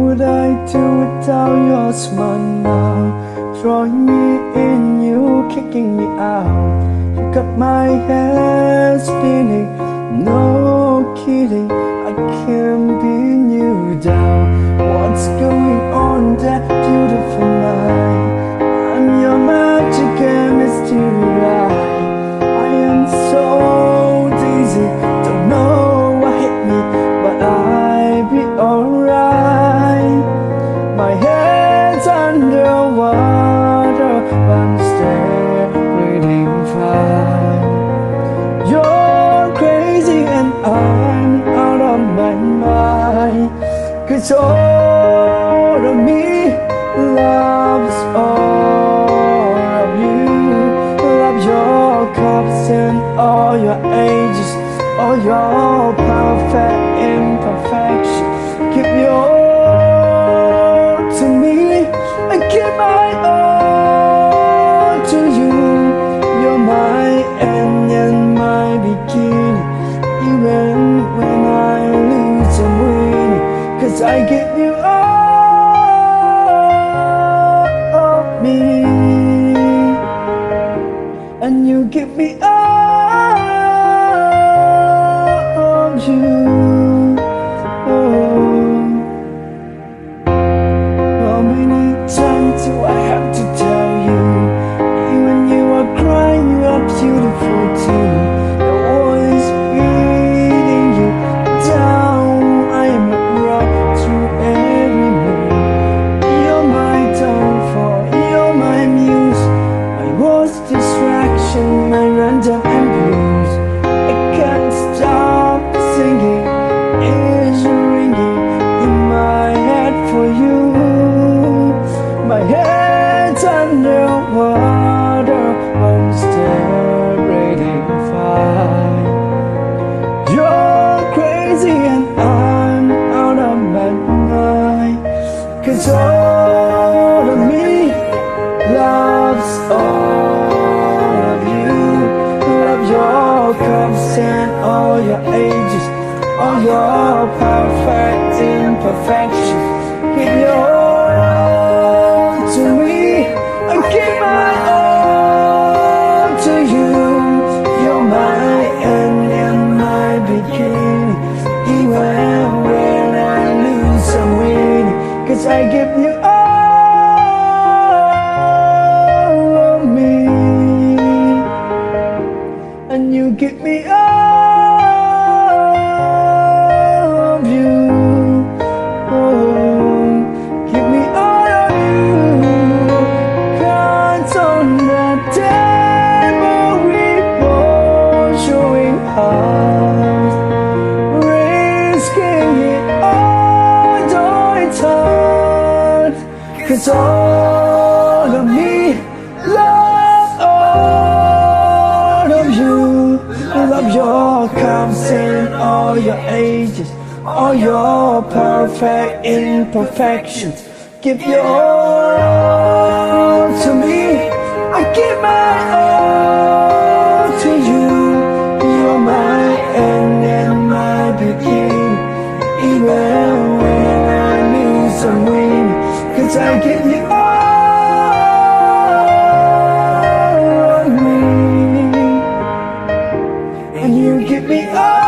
would I do without your smile now? Drawing me in, you kicking me out. You got my head spinning, no kidding, I can't pin you down. What's going on, that beautiful mind? I'm your magic and mystery ride. I am so dizzy, don't know what hit me, but I'll be alright. My head's underwater, but I'm still breathing fine. You're crazy and I'm out of my mind, 'cause all of me loves all of you. Love your cups and all your ages, all your perfect imperfection. Give your all to me, I give my all to you. You're my end and my beginning, even when I lose I'm winning, 'cause I give you all of me, and you give me all of you. Oh, how many times do I have to tell you? Even you are crying, you are beautiful too. You're always beating you down. I am a rock through every mood. You're my downfall, you're my muse. I was distraction, my random and blues. I can't stop singing, it's ringing in my head for you. My head's underwater, I'm still breathing fine. You're crazy and I'm out of my mind, 'cause all of me loves all of you. Love your curves and all your ages, all your perfect imperfections. Give your all to me, I give my all to you. You're my end and my beginning, even when I lose I'm winning, 'cause I give you all of me, and you give me all of you. Oh, give me all of you. Cards on the table, we both showing hearts, risking it all, though it's hard. 'Cause all of me love all of you. Love your curves and all your ages, all your perfect imperfections. Give your all to me, I give my all to you. You're my end and my beginning, even when I lose I'm winning, 'cause I give you all of me, and you give me all